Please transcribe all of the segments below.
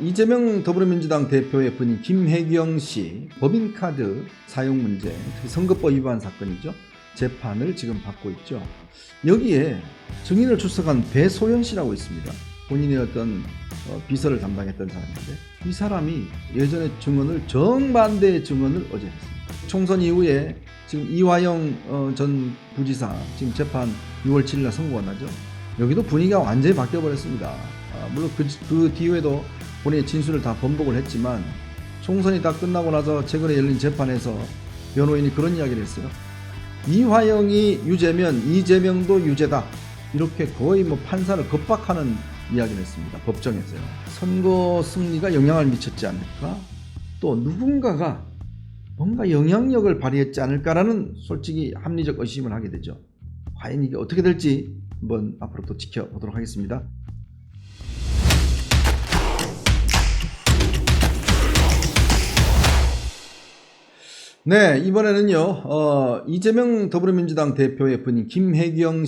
이재명 더불어민주당 대표의 분인 김혜경 씨 법인카드 사용 문제, 특히 선거법 위반 사건이죠. 재판을 지금 받고 있죠. 여기에 증인을 출석한 배소연 씨라고 있습니다. 본인의 어떤 비서를 담당했던 사람인데 이 사람이 예전에 증언을 정반대의 증언을 어제 했습니다. 총선 이후에 지금 이화영 전 부지사 지금 재판 6월 7일 날 선고가 나죠. 여기도 분위기가 완전히 바뀌어버렸습니다. 물론 그 뒤에도 본인의 진술을 다 번복을 했지만 총선이 다 끝나고 나서 최근에 열린 재판에서 변호인이 그런 이야기를 했어요. 이화영이 유죄면 이재명도 유죄다. 이렇게 거의 판사를 겁박하는 이야기를 했습니다. 법정에서요. 선거 승리가 영향을 미쳤지 않을까? 또 누군가가 뭔가 영향력을 발휘했지 않을까라는 솔직히 합리적 의심을 하게 되죠. 과연 이게 어떻게 될지 한번 앞으로 또 지켜보도록 하겠습니다. 네, 이번에는요, 이재명 더불어민주당 대표의 분인 김혜경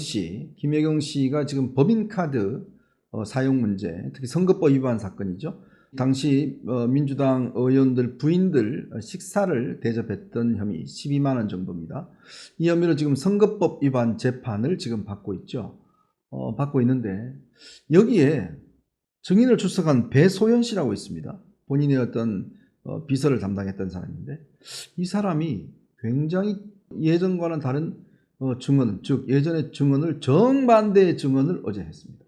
씨가 지금 법인카드 사용 문제, 특히 선거법 위반 사건이죠. 당시 민주당 의원들 부인들 식사를 대접했던 혐의 12만 원 정도입니다. 이 혐의로 지금 선거법 위반 재판을 지금 받고 있죠. 받고 있는데 여기에 증인을 출석한 배소연 씨라고 있습니다. 본인의 어떤 비서를 담당했던 사람인데 이 사람이 굉장히 예전과는 다른 증언, 즉 예전의 증언을 정반대의 증언을 어제 했습니다.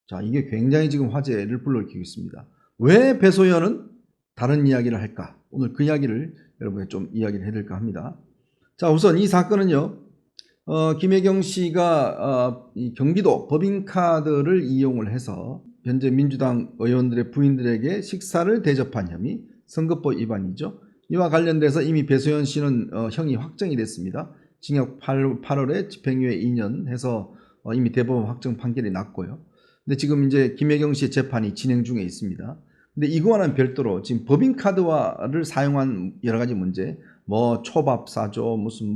자, 이게 굉장히 지금 화제를 불러일으키고 있습니다. 왜 배소연은 다른 이야기를 할까? 오늘 그 이야기를 여러분에게 좀 이야기를 해드릴까 합니다. 자, 우선 이 사건은요, 김혜경 씨가 이 경기도 법인카드를 이용을 해서 현재 민주당 의원들의 부인들에게 식사를 대접한 혐의, 선거법 위반이죠. 이와 관련돼서 이미 배소연 씨는 형이 확정이 됐습니다. 징역 8월에 집행유예 2년 해서 이미 대법원 확정 판결이 났고요. 근데 지금 이제 김혜경 씨의 재판이 진행 중에 있습니다. 근데 이거와는 별도로 지금 법인카드를 사용한 여러 가지 문제, 초밥 사줘, 무슨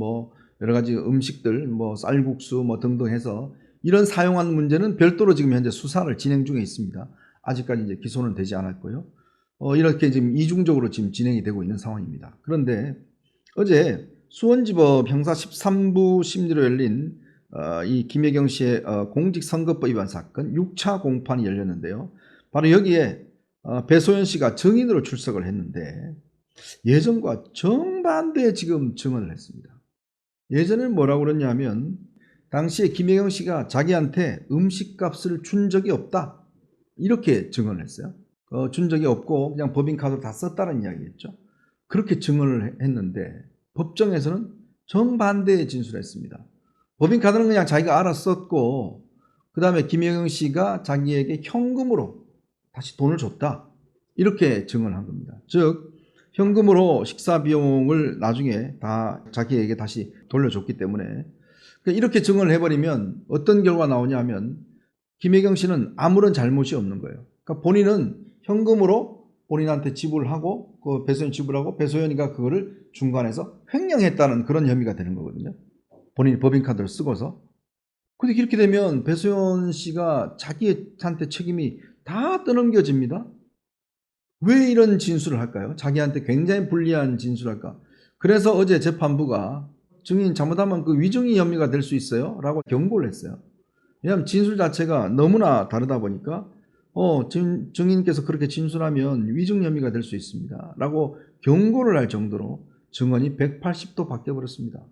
여러 가지 음식들, 쌀국수 등등 해서 이런 사용한 문제는 별도로 지금 현재 수사를 진행 중에 있습니다. 아직까지 이제 기소는 되지 않았고요. 이렇게 지금 이중적으로 지금 진행이 되고 있는 상황입니다. 그런데 어제 수원지법 형사 13부 심리로 열린 이 김혜경 씨의 공직선거법 위반 사건 6차 공판이 열렸는데요. 바로 여기에 배소연 씨가 증인으로 출석을 했는데 예전과 정반대의 지금 증언을 했습니다. 예전에는 뭐라고 그랬냐면 당시에 김혜경 씨가 자기한테 음식값을 준 적이 없다. 이렇게 증언을 했어요. 준 적이 없고 그냥 법인카드로 다 썼다는 이야기였죠. 그렇게 증언을 했는데 법정에서는 정반대의 진술을 했습니다. 법인카드는 그냥 자기가 알아서 썼고 그 다음에 김혜경 씨가 자기에게 현금으로 다시 돈을 줬다. 이렇게 증언한 겁니다. 즉 현금으로 식사 비용을 나중에 다 자기에게 다시 돌려줬기 때문에 이렇게 증언을 해버리면 어떤 결과가 나오냐 하면 김혜경 씨는 아무런 잘못이 없는 거예요. 그러니까 본인은 현금으로 본인한테 지불하고 그 배소연 지불하고 배소연이가 그거를 중간에서 횡령했다는 그런 혐의가 되는 거거든요. 본인이 법인카드를 쓰고서. 근데 이렇게 되면 배소연 씨가 자기한테 책임이 다 떠넘겨집니다. 왜 이런 진술을 할까요? 자기한테 굉장히 불리한 진술을 할까? 그래서 어제 재판부가 증인 잘못하면 그 위증이 혐의가 될 수 있어요 라고 경고를 했어요. 왜냐하면 진술 자체가 너무나 다르다 보니까 증인께서 그렇게 진술하면 위증 혐의가 될 수 있습니다 라고 경고를 할 정도로 증언이 180도 바뀌어버렸습니다.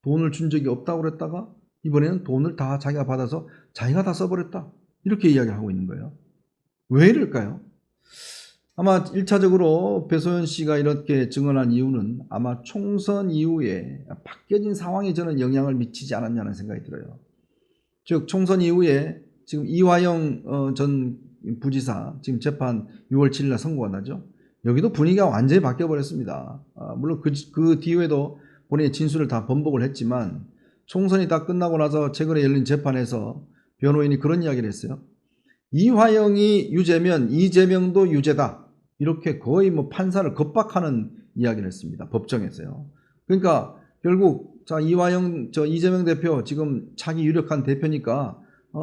돈을 준 적이 없다고 그랬다가 이번에는 돈을 다 자기가 받아서 자기가 다 써버렸다 이렇게 이야기하고 있는 거예요. 왜 이럴까요? 아마 1차적으로 배소연 씨가 이렇게 증언한 이유는 아마 총선 이후에 바뀌어진 상황에 저는 영향을 미치지 않았냐는 생각이 들어요. 즉 총선 이후에 지금 이화영 전 부지사 지금 재판 6월 7일 날 선고가 나죠. 여기도 분위기가 완전히 바뀌어버렸습니다. 물론 그 뒤에도 본인의 진술을 다 번복을 했지만 총선이 다 끝나고 나서 최근에 열린 재판에서 변호인이 그런 이야기를 했어요. 이화영이 유죄면 이재명도 유죄다. 이렇게 거의 판사를 겁박하는 이야기를 했습니다. 법정에서요. 그러니까 결국 이화영 이재명 대표 지금 차기 유력한 대표니까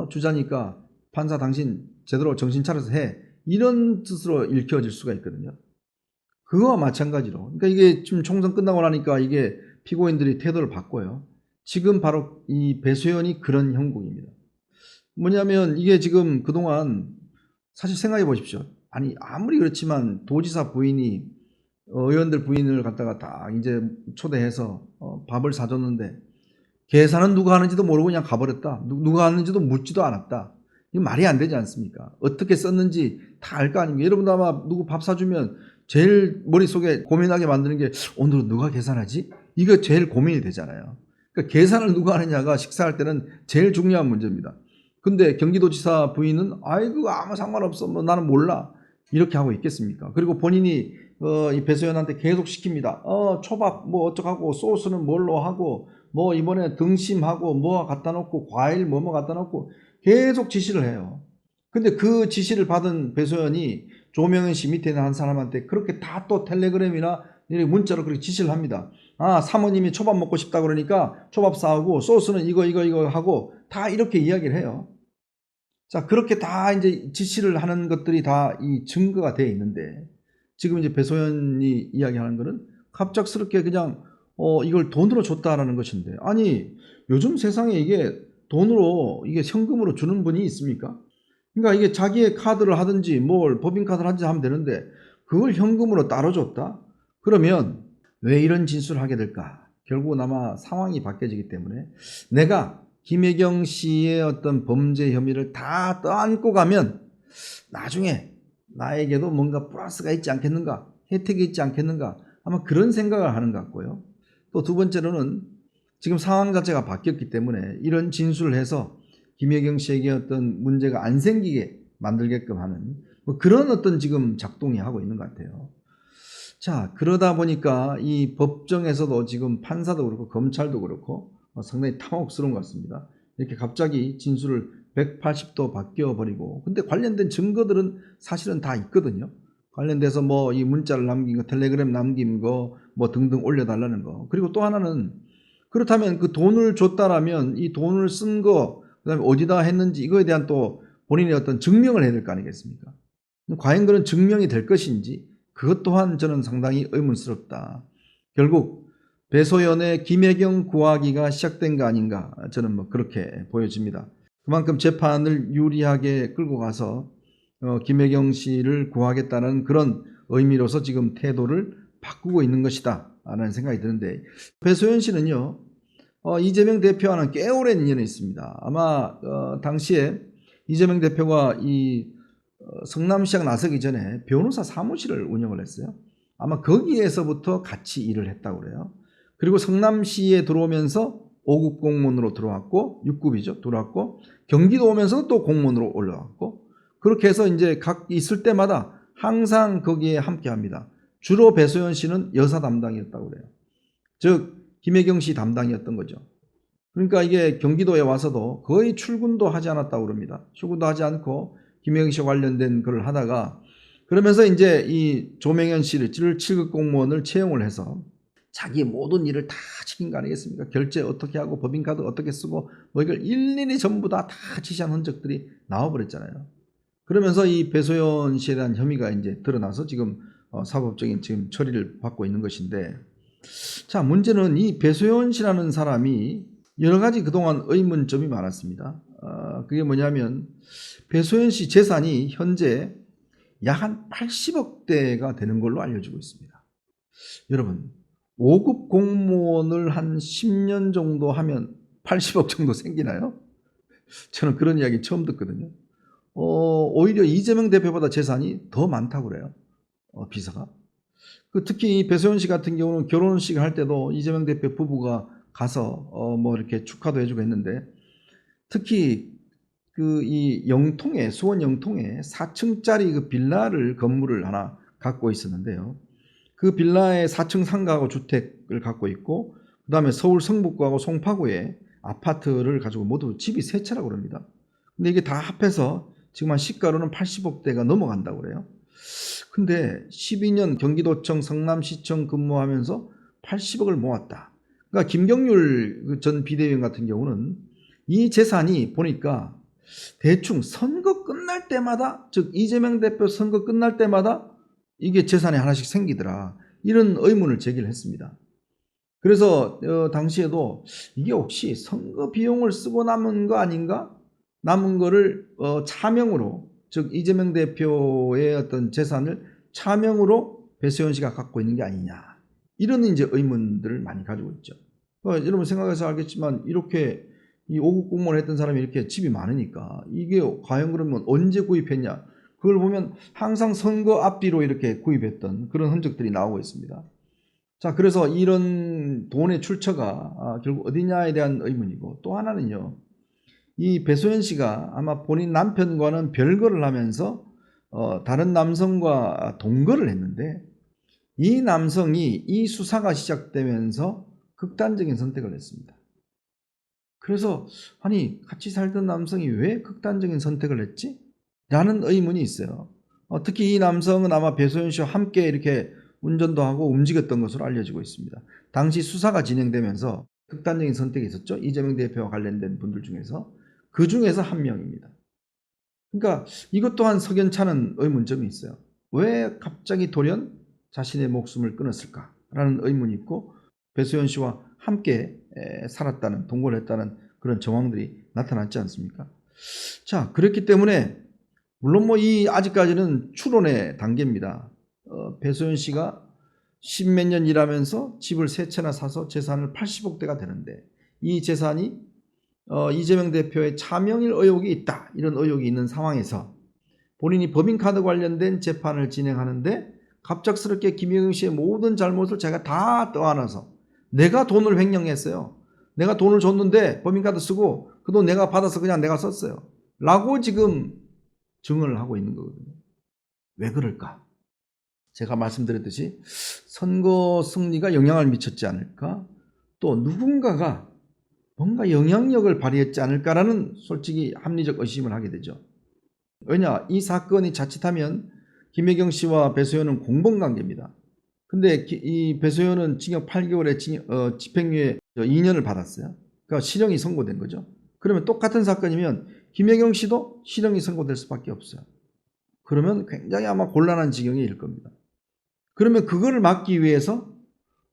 주자니까 판사 당신 제대로 정신 차려서 해. 이런 뜻으로 읽혀질 수가 있거든요. 그거와 마찬가지로. 그러니까 이게 지금 총선 끝나고 나니까 이게 피고인들이 태도를 바꿔요. 지금 바로 이 배수연이 그런 형국입니다. 뭐냐면 이게 지금 그동안 사실 생각해 보십시오. 아니 아무리 그렇지만 도지사 부인이 의원들 부인을 갖다가 다 이제 초대해서 밥을 사줬는데 계산은 누가 하는지도 모르고 그냥 가버렸다. 누가 하는지도 묻지도 않았다. 이거 말이 안 되지 않습니까? 어떻게 썼는지 다 알 거 아닙니까? 여러분도 아마 누구 밥 사주면 제일 머릿속에 고민하게 만드는 게 오늘은 누가 계산하지? 이거 제일 고민이 되잖아요. 그러니까 계산을 누가 하느냐가 식사할 때는 제일 중요한 문제입니다. 근데 경기도지사 부인은 아이고 아무 상관없어. 뭐 나는 몰라. 이렇게 하고 있겠습니까? 그리고 본인이 이 배수연한테 계속 시킵니다. 초밥 뭐 어쩌고 소스는 뭘로 하고 뭐 이번에 등심하고 뭐 갖다 놓고 과일 뭐 갖다 놓고 계속 지시를 해요. 근데 그 지시를 받은 배수연이 조명현 씨 밑에 있는 한 사람한테 그렇게 다 또 텔레그램이나 문자로 그렇게 지시를 합니다. 사모님이 초밥 먹고 싶다 그러니까 초밥 사오고 소스는 이거 하고 다 이렇게 이야기를 해요. 자, 그렇게 다 이제 지시를 하는 것들이 다 이 증거가 되어 있는데 지금 이제 배소연이 이야기하는 거는 갑작스럽게 그냥 이걸 돈으로 줬다라는 것인데, 아니 요즘 세상에 이게 돈으로 이게 현금으로 주는 분이 있습니까? 그러니까 이게 자기의 카드를 하든지 뭘 법인카드를 하든지 하면 되는데 그걸 현금으로 따로 줬다? 그러면 왜 이런 진술을 하게 될까? 결국은 아마 상황이 바뀌어지기 때문에 내가 김혜경 씨의 어떤 범죄 혐의를 다 떠안고 가면 나중에 나에게도 뭔가 플러스가 있지 않겠는가, 혜택이 있지 않겠는가, 아마 그런 생각을 하는 것 같고요. 또 두 번째로는 지금 상황 자체가 바뀌었기 때문에 이런 진술을 해서 김혜경 씨에게 어떤 문제가 안 생기게 만들게끔 하는 뭐 그런 어떤 지금 작동이 하고 있는 것 같아요. 자, 그러다 보니까 이 법정에서도 지금 판사도 그렇고 검찰도 그렇고 상당히 당혹스러운 것 같습니다. 이렇게 갑자기 진술을 180도 바뀌어버리고, 근데 관련된 증거들은 사실은 다 있거든요. 관련돼서 뭐 이 문자를 남긴 거, 텔레그램 남긴 거, 뭐 등등 올려달라는 거. 그리고 또 하나는 그렇다면 그 돈을 줬다라면 이 돈을 쓴 거, 그 다음에 어디다 했는지 이거에 대한 또 본인의 어떤 증명을 해야 될 거 아니겠습니까? 과연 그런 증명이 될 것인지 그것 또한 저는 상당히 의문스럽다. 결국 배소연의 김혜경 구하기가 시작된 거 아닌가, 저는 뭐 그렇게 보여집니다. 그만큼 재판을 유리하게 끌고 가서 김혜경 씨를 구하겠다는 그런 의미로서 지금 태도를 바꾸고 있는 것이다 라는 생각이 드는데, 배소연 씨는요 이재명 대표와는 꽤 오랜 인연이 있습니다. 아마 당시에 이재명 대표가 이 성남시장 나서기 전에 변호사 사무실을 운영을 했어요. 아마 거기에서부터 같이 일을 했다고 그래요. 그리고 성남시에 들어오면서 5급 공무원으로 들어왔고, 6급이죠. 들어왔고, 경기도 오면서 또 공무원으로 올라왔고, 그렇게 해서 이제 각 있을 때마다 항상 거기에 함께 합니다. 주로 배소연 씨는 여사 담당이었다고 그래요. 즉, 김혜경 씨 담당이었던 거죠. 그러니까 이게 경기도에 와서도 거의 출근도 하지 않았다고 그럽니다. 출근도 하지 않고 김혜경 씨 관련된 글을 하다가, 그러면서 이제 이 조명현 씨를 7급 공무원을 채용을 해서 자기의 모든 일을 다 시킨 거 아니겠습니까? 결제 어떻게 하고 법인카드 어떻게 쓰고 뭐 이걸 일일이 전부 다 지시한 흔적들이 나와버렸잖아요. 그러면서 이 배소연 씨에 대한 혐의가 이제 드러나서 지금 사법적인 지금 처리를 받고 있는 것인데, 자, 문제는 이 배소연 씨라는 사람이 여러 가지 그동안 의문점이 많았습니다. 그게 뭐냐면 배소연 씨 재산이 현재 약 한 80억대가 되는 걸로 알려지고 있습니다. 여러분, 5급 공무원을 한 10년 정도 하면 80억 정도 생기나요? 저는 그런 이야기 처음 듣거든요. 오히려 이재명 대표보다 재산이 더 많다고 그래요. 비서가. 특히 배소연 씨 같은 경우는 결혼식 할 때도 이재명 대표 부부가 가서 뭐 이렇게 축하도 해주고 했는데, 특히 이 영통에, 수원 영통에 4층짜리 그 빌라를 건물을 하나 갖고 있었는데요. 그 빌라에 4층 상가하고 주택을 갖고 있고, 그 다음에 서울 성북구하고 송파구에 아파트를 가지고 모두 집이 3채라고 그럽니다. 근데 이게 다 합해서 지금 한 시가로는 80억대가 넘어간다고 그래요. 근데 12년 경기도청 성남시청 근무하면서 80억을 모았다. 그러니까 김경률 전 비대위원 같은 경우는 이 재산이 보니까 대충 선거 끝나고 끝날 때마다, 즉 이재명 대표 선거 끝날 때마다 이게 재산이 하나씩 생기더라. 이런 의문을 제기를 했습니다. 그래서 당시에도 이게 혹시 선거 비용을 쓰고 남은 거 아닌가? 남은 거를 차명으로, 즉 이재명 대표의 어떤 재산을 차명으로 배수연 씨가 갖고 있는 게 아니냐, 이런 이제 의문들을 많이 가지고 있죠. 여러분 생각해서 알겠지만 이렇게 이 5급 공무원 했던 사람이 이렇게 집이 많으니까 이게 과연 그러면 언제 구입했냐? 그걸 보면 항상 선거 앞뒤로 이렇게 구입했던 그런 흔적들이 나오고 있습니다. 자, 그래서 이런 돈의 출처가 결국 어디냐에 대한 의문이고, 또 하나는요, 이 배소연 씨가 아마 본인 남편과는 별거를 하면서 다른 남성과 동거를 했는데, 이 남성이 이 수사가 시작되면서 극단적인 선택을 했습니다. 그래서 아니, 같이 살던 남성이 왜 극단적인 선택을 했지? 라는 의문이 있어요. 특히 이 남성은 아마 배소연 씨와 함께 이렇게 운전도 하고 움직였던 것으로 알려지고 있습니다. 당시 수사가 진행되면서 극단적인 선택이 있었죠. 이재명 대표와 관련된 분들 중에서. 그 중에서 한 명입니다. 그러니까 이것 또한 석연찮은 의문점이 있어요. 왜 갑자기 돌연 자신의 목숨을 끊었을까라는 의문이 있고, 배소연 씨와 함께 살았다는, 동거를 했다는 그런 정황들이 나타났지 않습니까? 자, 그렇기 때문에 물론 이 아직까지는 추론의 단계입니다. 배소연 씨가 십몇 년 일하면서 집을 3채나 사서 재산을 80억대가 되는데, 이 재산이 이재명 대표의 차명일 의혹이 있다, 이런 의혹이 있는 상황에서 본인이 법인카드 관련된 재판을 진행하는데 갑작스럽게 김혜경 씨의 모든 잘못을 제가 다 떠안아서 내가 돈을 횡령했어요. 내가 돈을 줬는데 법인카드 쓰고 그 돈 내가 받아서 그냥 내가 썼어요. 라고 지금 증언을 하고 있는 거거든요. 왜 그럴까? 제가 말씀드렸듯이 선거 승리가 영향을 미쳤지 않을까? 또 누군가가 뭔가 영향력을 발휘했지 않을까라는 솔직히 합리적 의심을 하게 되죠. 왜냐, 이 사건이 자칫하면 김혜경 씨와 배소연은 공범관계입니다. 근데 이 배소연은 징역 8개월에 집행유예 2년을 받았어요. 그러니까 실형이 선고된 거죠. 그러면 똑같은 사건이면 김혜경 씨도 실형이 선고될 수밖에 없어요. 그러면 굉장히 아마 곤란한 지경이 일 겁니다. 그러면 그거를 막기 위해서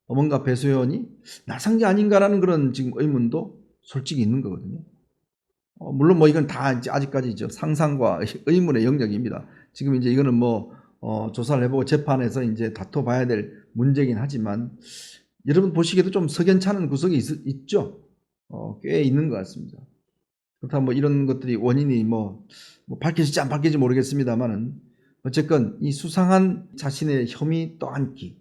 뭔가 배소연이 나선 게 아닌가라는 그런 지금 의문도 솔직히 있는 거거든요. 물론 이건 다 아직까지 상상과 의문의 영역입니다. 지금 이제 이거는 조사를 해보고 재판에서 이제 다퉈봐야 될 문제긴 하지만, 여러분 보시기에도 좀 석연찮은 구석이 있죠. 꽤 있는 것 같습니다. 그렇다면 이런 것들이 원인이 밝혀질지 안 밝혀질지 모르겠습니다만은, 어쨌건 이 수상한 자신의 혐의 떠안기,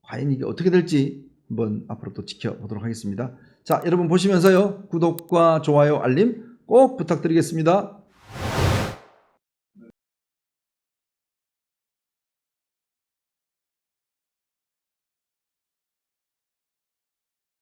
과연 이게 어떻게 될지 한번 앞으로 또 지켜보도록 하겠습니다. 자, 여러분 보시면서요, 구독과 좋아요, 알림 꼭 부탁드리겠습니다.